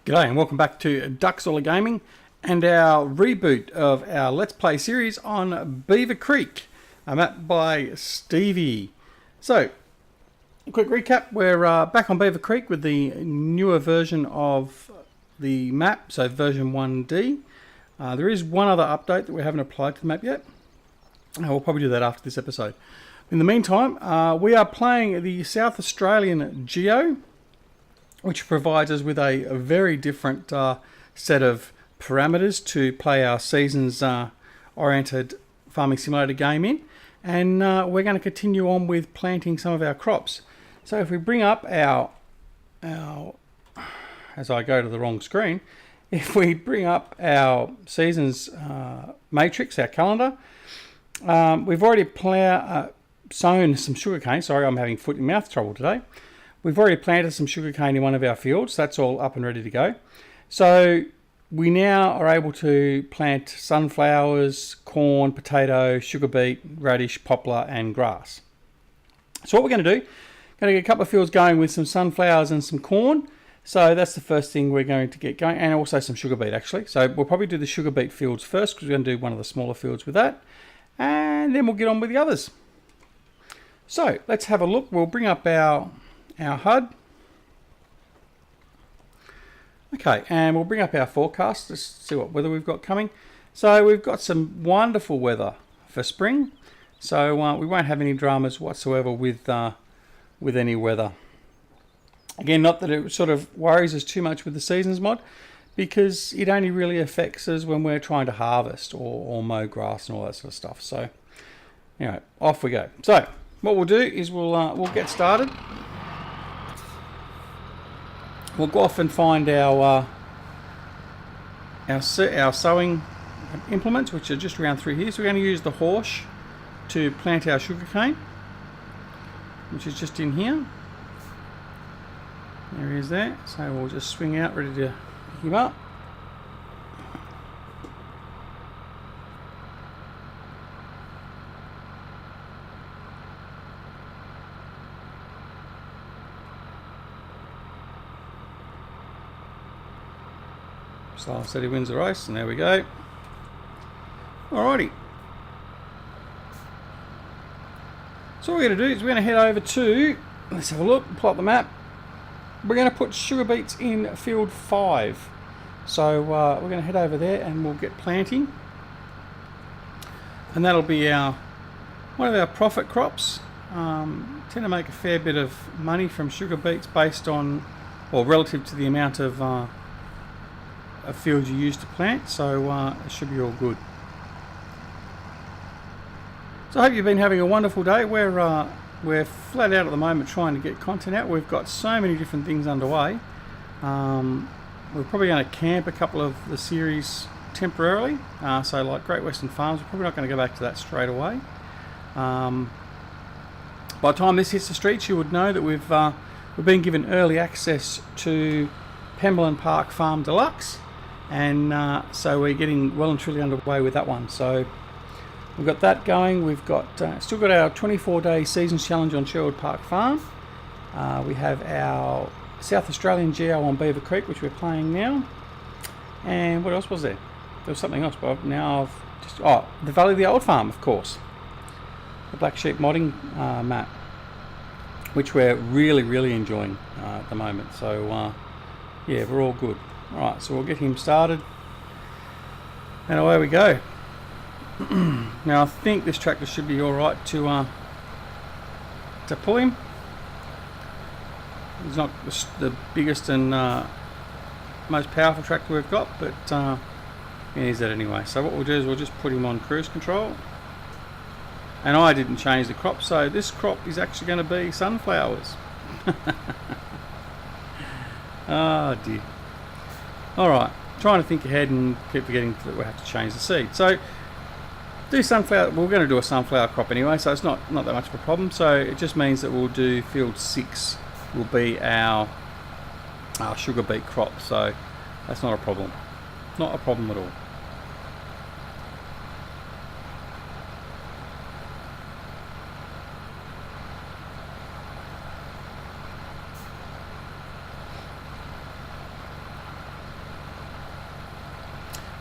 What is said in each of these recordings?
G'day and welcome back to Duckzorly Gaming and our reboot of our Let's Play series on Beaver Creek, a map by Stevie. So, a quick recap, we're back on Beaver Creek with the newer version of the map, so version 1D. There is one other update that we haven't applied to the map yet. We'll probably do that after this episode. In the meantime, we are playing the South Australian GEO, which provides us with a very different set of parameters to play our seasons oriented farming simulator game in, and we're going to continue on with planting some of our crops. So if we bring up our as I go to the wrong screen, if we bring up our seasons matrix, our calendar, we've already sown some sugarcane. Sorry, I'm having foot and mouth trouble today. We've already planted some sugarcane in one of our fields. That's all up and ready to go. So we now are able to plant sunflowers, corn, potato, sugar beet, radish, poplar and grass. So what we're going to do, going to get a couple of fields going with some sunflowers and some corn. So that's the first thing we're going to get going, and also some sugar beet actually. So we'll probably do the sugar beet fields first because we're going to do one of the smaller fields with that. And then we'll get on with the others. So let's have a look. We'll bring up our HUD. Okay, and we'll bring up our forecast. Let's see what weather we've got coming. So we've got some wonderful weather for spring. So we won't have any dramas whatsoever with any weather. Again, not that it sort of worries us too much with the seasons mod, because it only really affects us when we're trying to harvest or mow grass and all that sort of stuff. So, anyway, off we go. So what we'll do is we'll get started. We'll go off and find our sowing implements, which are just around through here. So we're going to use the horse to plant our sugarcane, which is just in here. There he is there. So we'll just swing out, ready to pick him up. Slow steady wins the race, and there we go. Alrighty. So what we're going to do is we're going to head over to, let's have a look, pull up the map. We're going to put sugar beets in field 5. So we're going to head over there and we'll get planting. And that'll be one of our profit crops. Tend to make a fair bit of money from sugar beets based on, or relative to the amount of fields you use to plant, so it should be all good. So I hope you've been having a wonderful day. We're flat out at the moment trying to get content out. We've got so many different things underway. We're probably going to camp a couple of the series temporarily, so like Great Western Farms, we're probably not going to go back to that straight away. By the time this hits the streets, you would know that we've been given early access to Pemberlin Park Farm Deluxe, and so we're getting well and truly underway with that one. So we've got that going. We've got still got our 24-day seasons challenge on Sherwood Park Farm. We have our South Australian GEO on Beaver Creek, which we're playing now. And what else was there? There was something else, but now I've just the Valley of the Old Farm, of course, the Black Sheep modding map, which we're really enjoying at the moment. So yeah, we're all good. Alright, so we'll get him started, and away we go. Now I think this tractor should be alright to pull him. He's not the biggest and most powerful tractor we've got, but he needs that anyway. So what we'll do is we'll just put him on cruise control. And I didn't change the crop, so this crop is actually going to be sunflowers. Oh dear. Alright, trying to think ahead and keep forgetting that we have to change the seed. So do sunflower, we're going to do a sunflower crop anyway, so it's not that much of a problem. So it just means that we'll do field 6 will be our sugar beet crop, so that's not a problem. Not a problem at all.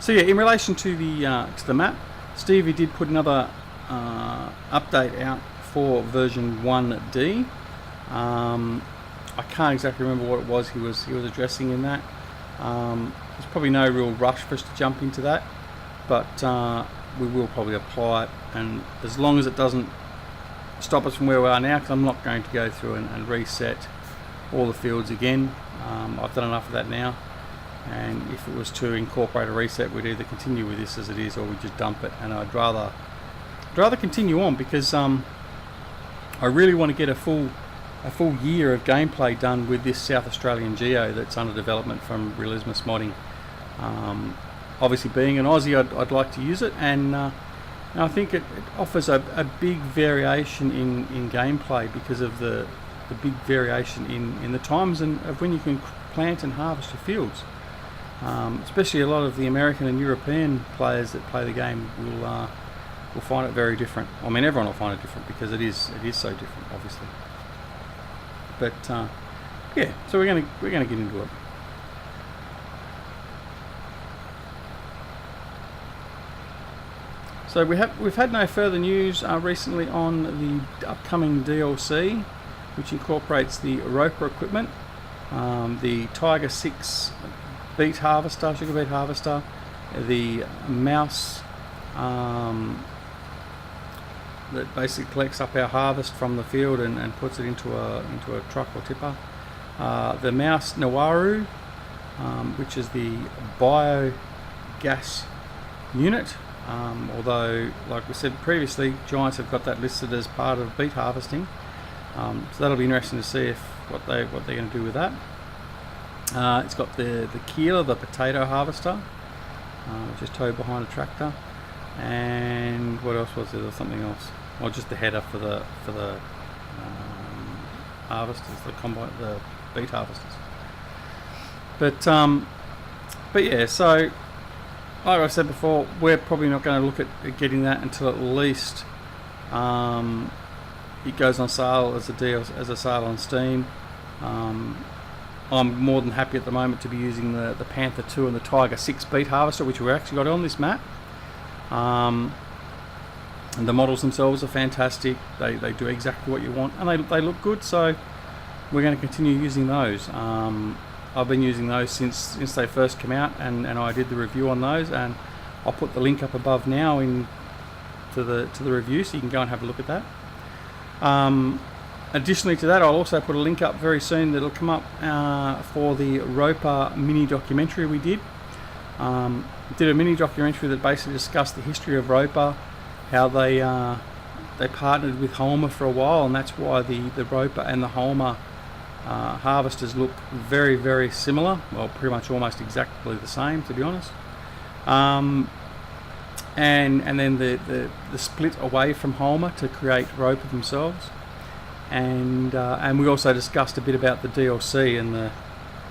So yeah, in relation to the map, Stevie did put another update out for version 1D. I can't exactly remember what it was he was addressing in that. There's probably no real rush for us to jump into that, but we will probably apply it, and as long as it doesn't stop us from where we are now, because I'm not going to go through and reset all the fields again. I've done enough of that now, and if it was to incorporate a reset, we'd either continue with this as it is or we'd just dump it, and I'd rather continue on, because I really want to get a full year of gameplay done with this South Australian Geo that's under development from Realismus Modding. Obviously, being an Aussie, I'd like to use it, and I think it offers a big variation in gameplay because of the big variation in the times and of when you can plant and harvest your fields. Especially a lot of the American and European players that play the game will find it very different. I mean, everyone will find it different because it is so different, obviously. But yeah, so we're gonna get into it. So we've had no further news recently on the upcoming DLC, which incorporates the roper equipment, the Tiger 6 beet harvester, sugar beet harvester, the mouse that basically collects up our harvest from the field and puts it into a truck or tipper, the mouse Nawaru, which is the biogas unit. Although, like we said previously, Giants have got that listed as part of beet harvesting, so that'll be interesting to see what they're going to do with that. It's got the keeler, the potato harvester, which is towed behind a tractor, and what else was there? There was something else. Well, just the header for the harvesters, the beet harvesters. But yeah, so like I said before, we're probably not going to look at getting that until at least it goes on sale as a sale on Steam. I'm more than happy at the moment to be using the Panther 2 and the Tiger 6 beet harvester, which we've actually got on this map. And the models themselves are fantastic. They do exactly what you want, and they look good, so we're going to continue using those. I've been using those since they first came out, and I did the review on those, and I'll put the link up above now to the review, so you can go and have a look at that. Additionally to that, I'll also put a link up very soon that'll come up for the Roper mini documentary we did. Did a mini documentary that basically discussed the history of Roper, how they partnered with Homer for a while, and that's why the Roper and the Homer harvesters look very, very similar. Well, pretty much almost exactly the same, to be honest. And then the split away from Homer to create Roper themselves. And we also discussed a bit about the DLC and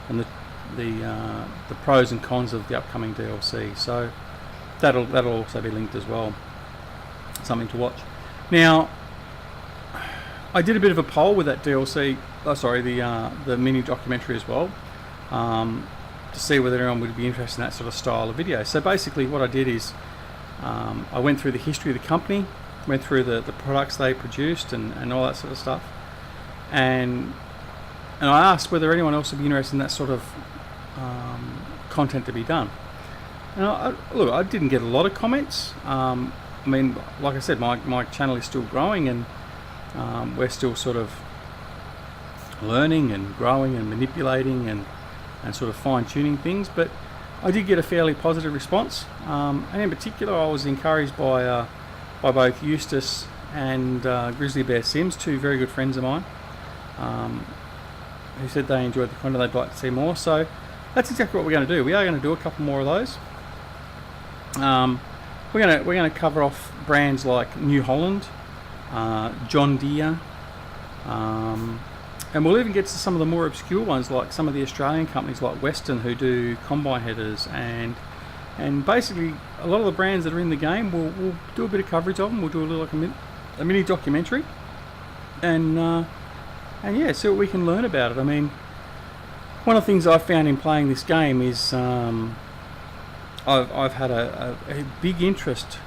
the pros and cons of the upcoming DLC. So that'll also be linked as well. Something to watch. Now, I did a bit of a poll with that DLC. The mini documentary as well, to see whether anyone would be interested in that sort of style of video. So basically, what I did is I went through the history of the company, went through the products they produced and all that sort of stuff, and I asked whether anyone else would be interested in that sort of content to be done. And I didn't get a lot of comments. I mean, like I said, my channel is still growing, and we're still sort of learning and growing and manipulating and sort of fine-tuning things, but I did get a fairly positive response, and in particular I was encouraged by both Eustace and Grizzly Bear Sims, two very good friends of mine, who said they enjoyed the content, they'd like to see more. So that's exactly what we're going to do. We are going to do a couple more of those. We're going to cover off brands like New Holland, John Deere, and we'll even get to some of the more obscure ones, like some of the Australian companies like Western, who do combine headers, and basically a lot of the brands that are in the game. We'll do a bit of coverage of them. We'll do a little like a mini documentary, and yeah, see what we can learn about it. I mean, one of the things I've found in playing this game is I've had a big interest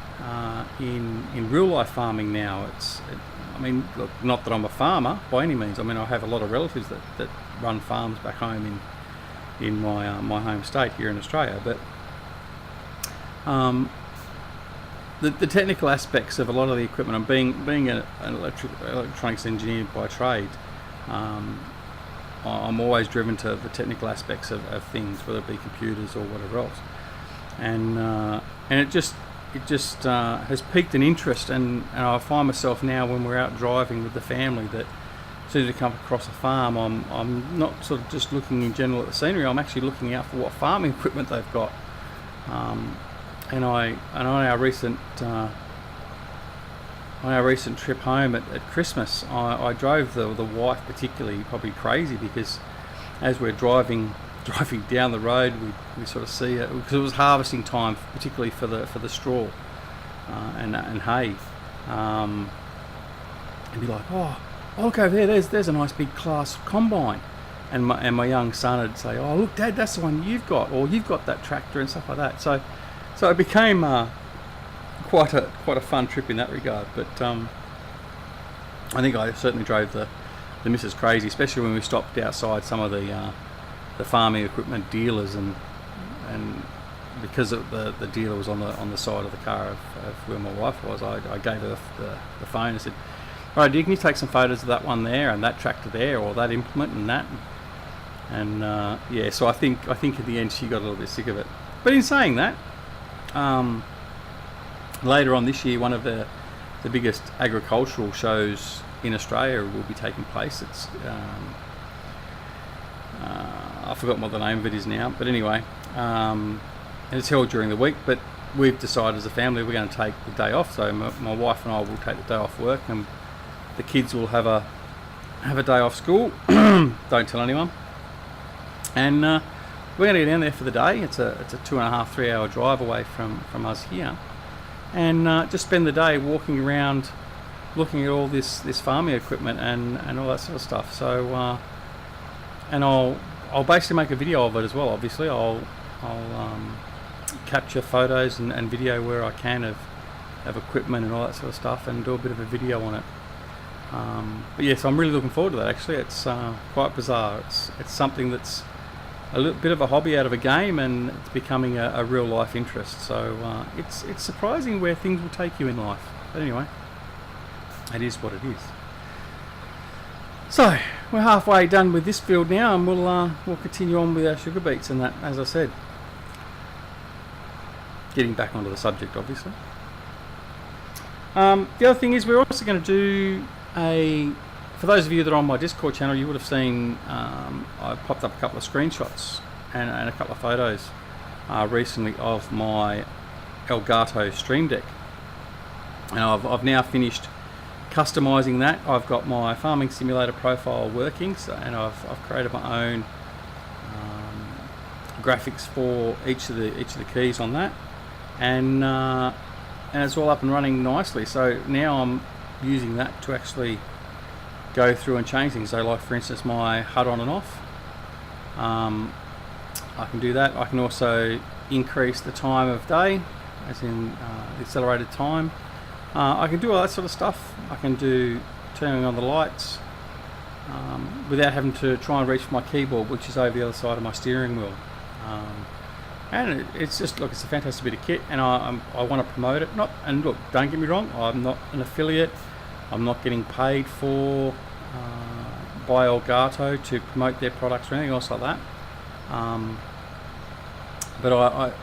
in real life farming now. I mean, look, not that I'm a farmer by any means. I mean, I have a lot of relatives that run farms back home in my my home state here in Australia, but the technical aspects of a lot of the equipment, and being an electronics engineer by trade, I'm always driven to the technical aspects of things, whether it be computers or whatever else, and it just has piqued an interest, and I find myself now when we're out driving with the family that as soon as we come across a farm, I'm not sort of just looking in general at the scenery. I'm actually looking out for what farming equipment they've got. And on our recent trip home at Christmas, I drove the wife particularly probably crazy, because as we're driving down the road, we sort of see it, because it was harvesting time, particularly for the straw and hay, and be like, oh, look over there, there's a nice big class combine, and my young son would say, oh look Dad, that's the one you've got, or you've got that tractor and stuff like that. So it became quite a fun trip in that regard. But I think I certainly drove the missus crazy, especially when we stopped outside some of the farming equipment dealers, and because the dealer was on the side of the car of where my wife was, I gave her the phone and said, all right, dear, can you take some photos of that one there and that tractor there, or that implement and that, and yeah. So I think in the end she got a little bit sick of it. But in saying that, later on this year, one of the biggest agricultural shows in Australia will be taking place. It's I've forgotten what the name of it is now, but anyway, and it's held during the week, but we've decided as a family we're going to take the day off. So my wife and I will take the day off work, and the kids will have a day off school. Don't tell anyone. And we're going to go down there for the day. It's a 2.5-3 hour drive away from us here, and just spend the day walking around, looking at all this farming equipment and all that sort of stuff. So and I'll basically make a video of it as well. Obviously, I'll capture photos and video where I can of equipment and all that sort of stuff, and do a bit of a video on it. But yes, I'm really looking forward to that. Actually, it's quite bizarre. It's something that's a little bit of a hobby out of a game, and it's becoming a real life interest. So it's surprising where things will take you in life. But anyway, it is what it is. So we're halfway done with this field now, and we'll continue on with our sugar beets and that, as I said. Getting back onto the subject, obviously. The other thing is, we're also going to do for those of you that are on my Discord channel, you would have seen I popped up a couple of screenshots and a couple of photos recently of my Elgato Stream Deck, and I've now finished customizing that. I've got my farming simulator profile working, and I've created my own graphics for each of the keys on that, and it's all up and running nicely. So now I'm using that to actually go through and change things. So like, for instance, my HUD on and off, I can do that. I can also increase the time of day, as in the accelerated time. I can do all that sort of stuff. I can do turning on the lights without having to try and reach for my keyboard, which is over the other side of my steering wheel. And it's just, look, it's a fantastic bit of kit, and I want to promote it. And look, don't get me wrong, I'm not an affiliate. I'm not getting paid by Elgato to promote their products or anything else like that. But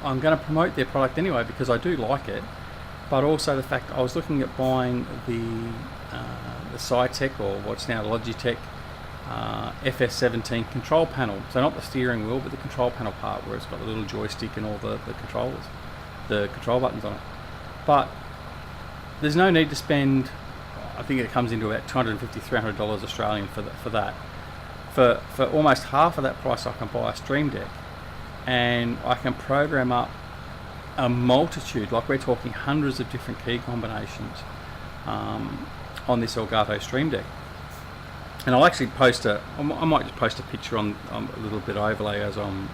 I'm going to promote their product anyway, because I do like it. But also the fact I was looking at buying the Cytec, or what's now Logitech, FS17 control panel. So not the steering wheel, but the control panel part, where it's got the little joystick and all the controllers, the control buttons on it. But there's no need to spend, I think it comes into about $250-300 Australian for that. For almost half of that price, I can buy a Stream Deck, and I can program up a multitude, like we're talking hundreds of different key combinations on this Elgato Stream Deck. And I'll actually I might just post a picture on a little bit of overlay as I'm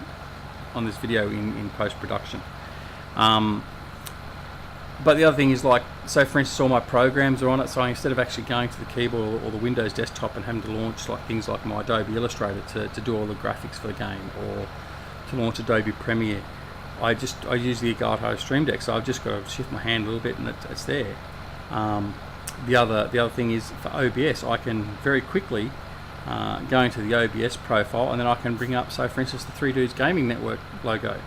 on this video in post-production. But the other thing is, like, so for instance, all my programs are on it, so instead of actually going to the keyboard or the Windows desktop and having to launch like things like my Adobe Illustrator to do all the graphics for the game, or to launch Adobe Premiere, I use the Elgato Stream Deck, so I've just got to shift my hand a little bit and it's there. The other thing is, for OBS, I can very quickly go into the OBS profile, and then I can bring up, so for instance, the Three Dudes Gaming Network logo,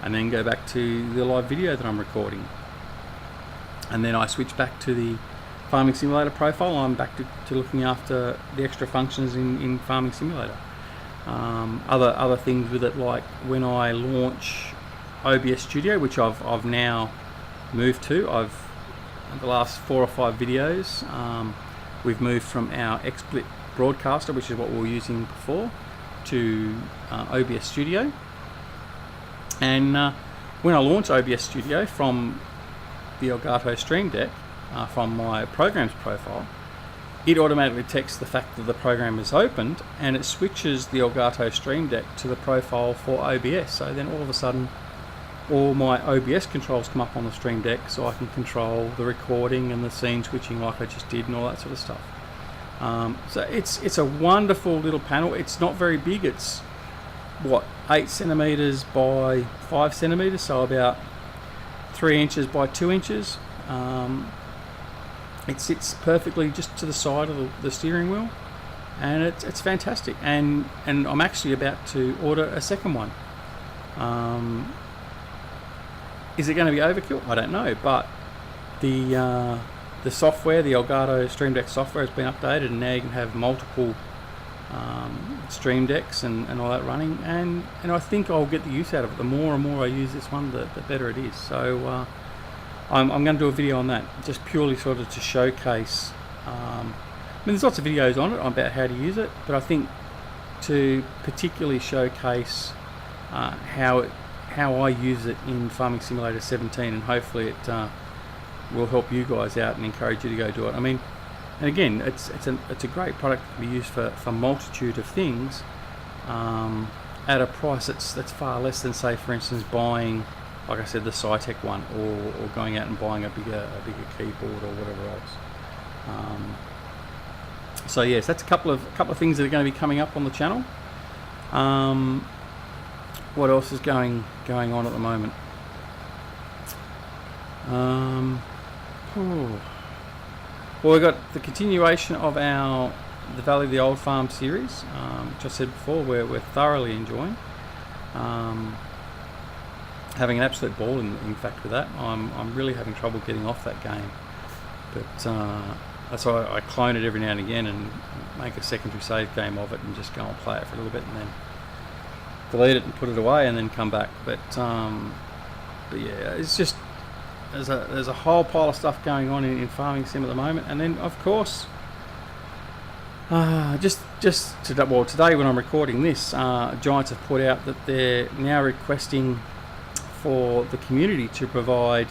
and then go back to the live video that I'm recording. And then I switch back to the Farming Simulator profile. I'm back to looking after the extra functions in Farming Simulator. Other things with it, like when I launch OBS Studio, which I've now moved to. The last 4 or 5 videos, we've moved from our XSplit broadcaster, which is what we were using before, to OBS Studio. And when I launch OBS Studio from the Elgato Stream Deck, from my programs profile, it automatically detects the fact that the program is opened, and it switches the Elgato Stream Deck to the profile for OBS. So then all of a sudden, all my OBS controls come up on the Stream Deck, so I can control the recording and the scene switching like I just did and all that sort of stuff. So it's a wonderful little panel. It's not very big. It's what, 8 centimeters by 5 centimeters, so about 3 inches by 2 inches. It sits perfectly just to the side of the steering wheel, and it's fantastic. And I'm actually about to order a second one. Is it going to be overkill? I don't know, but the software, the Elgato Stream Deck software, has been updated, and now you can have multiple Stream Decks and all that running, and I think I'll get the use out of it. The more and more I use this one, the better it is. So I'm going to do a video on that, just purely sort of to showcase. I mean, there's lots of videos on it about how to use it, but I think to particularly showcase how I use it in Farming Simulator 17, and hopefully it will help you guys out and encourage you to go do it. I mean, and again, it's a great product to be used for a multitude of things, at a price that's far less than, say, for instance, buying, like I said, the Cytec one, or going out and buying a bigger keyboard or whatever else. So yes, that's a couple of things that are going to be coming up on the channel. What else is going on at the moment? Well, we've got the continuation of the Valley of the Old Farm series, which I said before we're thoroughly enjoying. Having an absolute ball in fact with that. I'm really having trouble getting off that game, but that's why I clone it every now and again and make a secondary save game of it and just go and play it for a little bit and then delete it and put it away and then come back. But yeah, it's just there's a whole pile of stuff going on in Farming Sim at the moment. And then of course, today when I'm recording this, Giants have put out that they're now requesting for the community to provide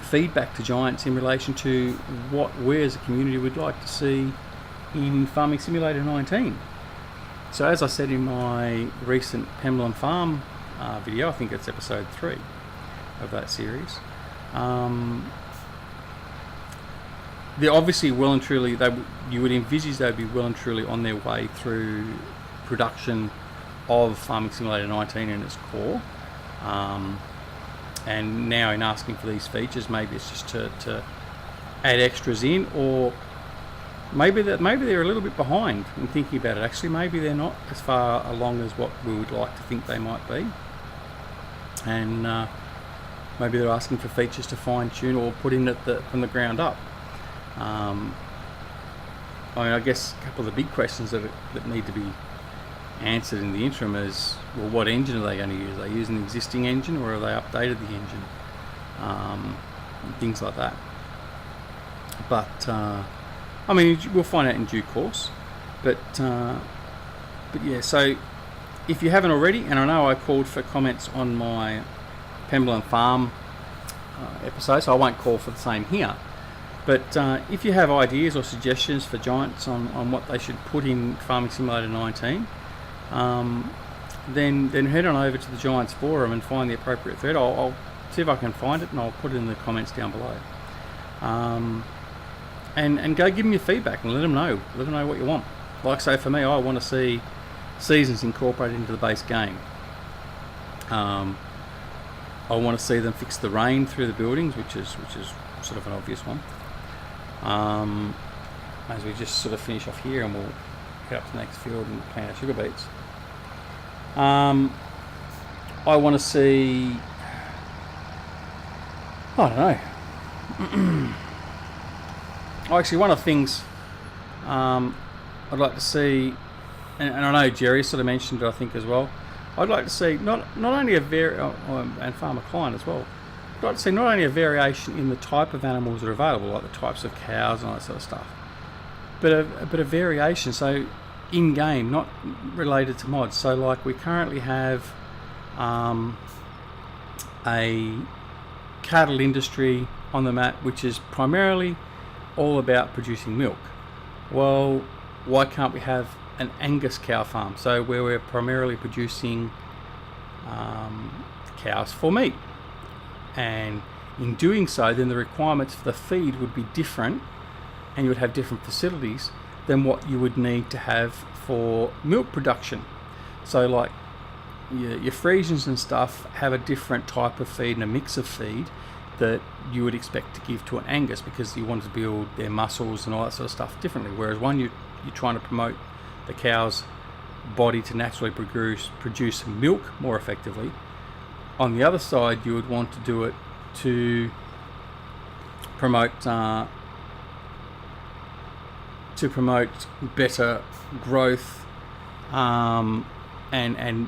feedback to Giants in relation to what we as a community would like to see in Farming Simulator 19. So as I said in my recent Pemberlin Farm video, I think it's episode 3 of that series, they're obviously well and truly, you would envisage they'd be well and truly on their way through production of Farming Simulator 19 in its core, and now in asking for these features, maybe it's just to add extras in, or maybe they're a little bit behind in thinking about it. Actually, maybe they're not as far along as what we would like to think they might be, and maybe they're asking for features to fine-tune or put in from the ground up. I mean, I guess a couple of the big questions that need to be answered in the interim is, well, what engine are they going to use? Are they using the existing engine, or have they updated the engine? Things like that. But I mean, we'll find out in due course. But yeah, so if you haven't already, and I know I called for comments on my Pemberlin Farm episode, so I won't call for the same here. But if you have ideas or suggestions for Giants on what they should put in Farming Simulator 19, then head on over to the Giants forum and find the appropriate thread. I'll see if I can find it, and I'll put it in the comments down below. And go give them your feedback and let them know what you want. Like, say for me, I want to see seasons incorporated into the base game. I want to see them fix the rain through the buildings, which is sort of an obvious one. As we just sort of finish off here, and we'll head up to the next field and plant our sugar beets. I want to see, I don't know. Actually, one of the things I'd like to see, and I know Jerry sort of mentioned it, I think, as well. I'd like to see not only and Farmer Klein as well. I'd like to see not only a variation in the type of animals that are available, like the types of cows and all that sort of stuff, but a variation. So in game, not related to mods. So like we currently have a cattle industry on the map, which is primarily all about producing milk. Well, why can't we have an Angus cow farm? So where we're primarily producing cows for meat, and in doing so, then the requirements for the feed would be different, and you would have different facilities than what you would need to have for milk production. So like your Friesians and stuff have a different type of feed and a mix of feed that you would expect to give to an Angus, because you want to build their muscles and all that sort of stuff differently. Whereas one, you're trying to promote the cow's body to naturally produce milk more effectively. On the other side, you would want to do it to promote better growth and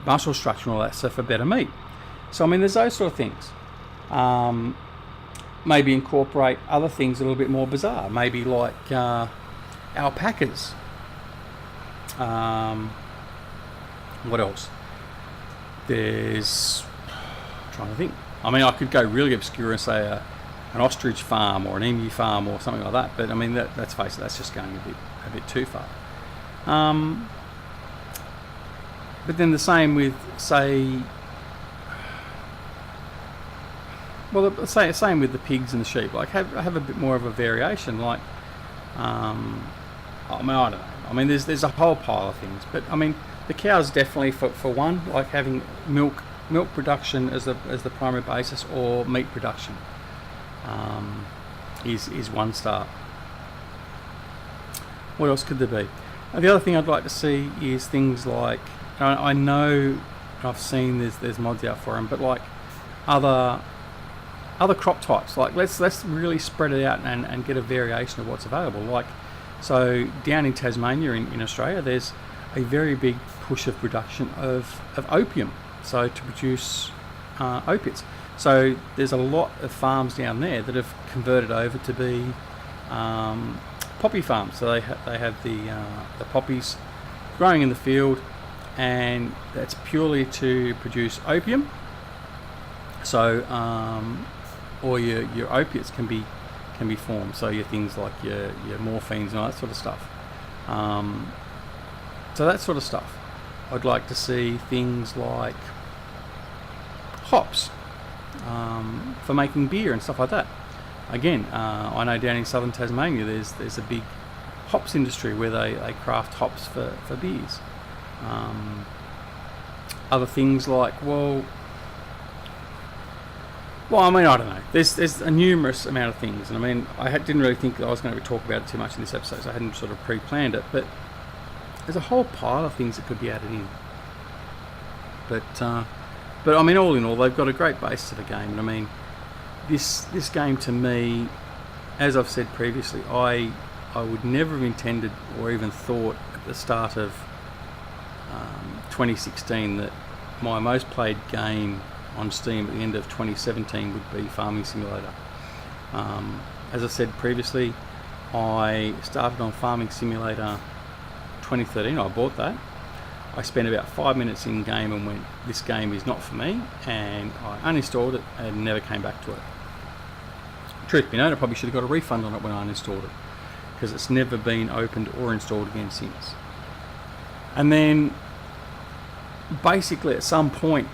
muscle structure and all that, so for better meat. So I mean, there's those sort of things. Maybe incorporate other things a little bit more bizarre. Maybe like alpacas. What else? There's, I'm trying to think. I mean, I could go really obscure and say an ostrich farm or an emu farm or something like that. But I mean, let's face it, that's just going a bit too far. But then the same with, say, well, same with the pigs and the sheep. Like have a bit more of a variation. Like, I mean, I don't know. I mean, there's a whole pile of things. But I mean, the cows definitely for one, like having milk production as the primary basis, or meat production is one start. What else could there be? The other thing I'd like to see is things like, I know I've seen there's mods out for them, but like other crop types. Like let's really spread it out and get a variation of what's available. Like, so down in Tasmania in Australia, there's a very big push of production of opium, so to produce opiates. So there's a lot of farms down there that have converted over to be poppy farms. So they have the poppies growing in the field, and that's purely to produce opium. So or your opiates can be formed. So your things like your morphines and all that sort of stuff. So that sort of stuff. I'd like to see things like hops for making beer and stuff like that. Again, I know down in southern Tasmania there's a big hops industry where they craft hops for beers. Other things like, well, I mean, I don't know. There's a numerous amount of things, and I mean, didn't really think that I was going to talk about it too much in this episode, so I hadn't sort of pre-planned it. But there's a whole pile of things that could be added in. But I mean, all in all, they've got a great base to the game, and I mean, this game to me, as I've said previously, I would never have intended or even thought at the start of 2016 that my most played game on Steam at the end of 2017 would be Farming Simulator. As I said previously, I started on Farming Simulator 2013. I bought that. I spent about 5 minutes in game and went, this game is not for me, and I uninstalled it and never came back to it. Truth be known, I probably should have got a refund on it when I uninstalled it, because it's never been opened or installed again since. And then basically at some point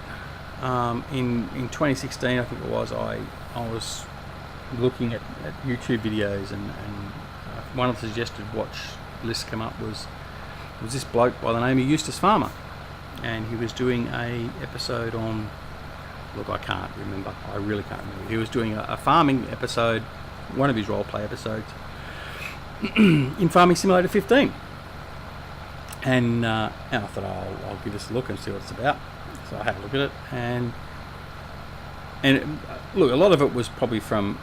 in 2016, I think it was, I was looking at YouTube videos, and one of the suggested watch lists come up was this bloke by the name of Eustace Pharmer, and he was doing a episode on, look, I can't remember, I really can't remember. He was doing a farming episode, one of his role play episodes in Farming Simulator 15, and I thought, I'll give this a look and see what it's about. So I had a look at it, and look, a lot of it was probably from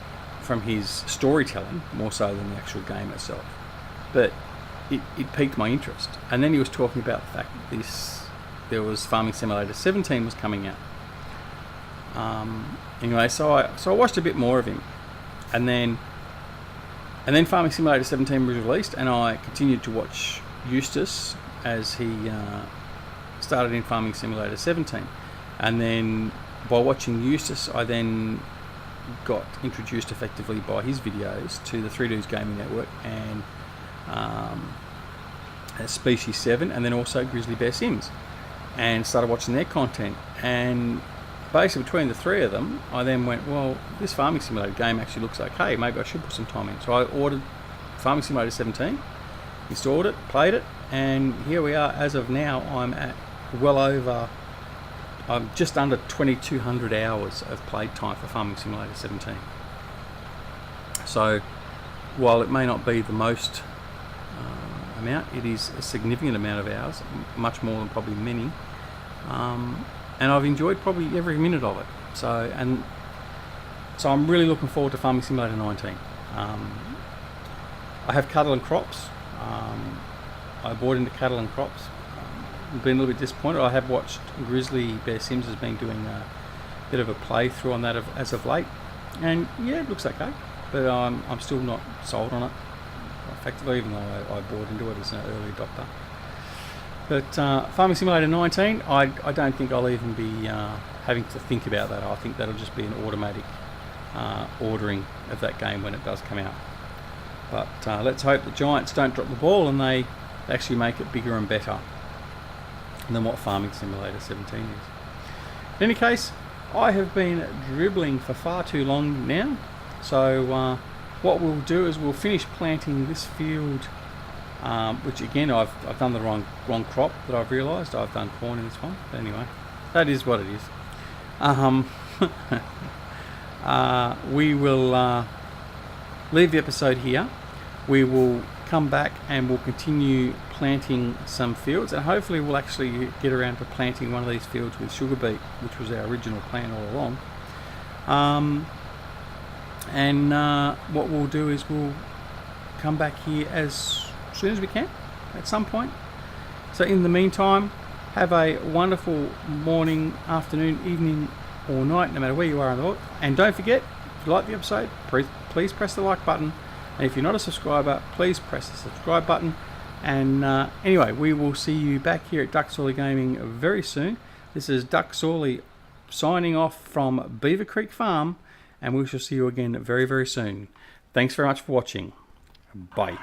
his storytelling more so than the actual game itself, but it piqued my interest. And then he was talking about the fact that there was Farming Simulator 17 was coming out. Anyway, so I watched a bit more of him, and then Farming Simulator 17 was released, and I continued to watch Eustace as he started in Farming Simulator 17, and then by watching Eustace, I then got introduced effectively by his videos to the 3 Dudes Gaming Network and Species 7, and then also Grizzly Bear Sims, and started watching their content. And basically between the 3 of them, I then went, well, this Farming Simulator game actually looks okay, maybe I should put some time in. So I ordered Farming Simulator 17, installed it, played it, and here we are. As of now, I'm at well over, I'm just under 2,200 hours of played time for Farming Simulator 17. So while it may not be the most amount, it is a significant amount of hours, much more than probably many, and I've enjoyed probably every minute of it. So I'm really looking forward to Farming Simulator 19. I have cattle and crops. I bought into cattle and crops. I've been a little bit disappointed. I have watched Grizzly Bear Sims has been doing a bit of a playthrough on that as of late, and yeah, it looks okay, but I'm still not sold on it effectively, even though I bought into it as an early adopter. But Farming Simulator 19, I don't think I'll even be having to think about that. I think that'll just be an automatic ordering of that game when it does come out. But let's hope the Giants don't drop the ball and they actually make it bigger and better than what Farming Simulator 17 is. In any case, I have been dribbling for far too long now, so what we'll do is we'll finish planting this field, which again I've done the wrong crop that I've realised. I've done corn in this one, but anyway, that is what it is. We will leave the episode here. We will come back and we'll continue planting some fields, and hopefully we'll actually get around to planting one of these fields with sugar beet, which was our original plan all along. What we'll do is we'll come back here as soon as we can at some point. So in the meantime, have a wonderful morning, afternoon, evening or night, no matter where you are in the world. And don't forget, if you like the episode, please press the like button, and if you're not a subscriber, please press the subscribe button. And anyway, we will see you back here at Duckzorly Gaming very soon. This is Duckzorly signing off from Beaver Creek Farm, and we shall see you again very, very soon. Thanks very much for watching. Bye.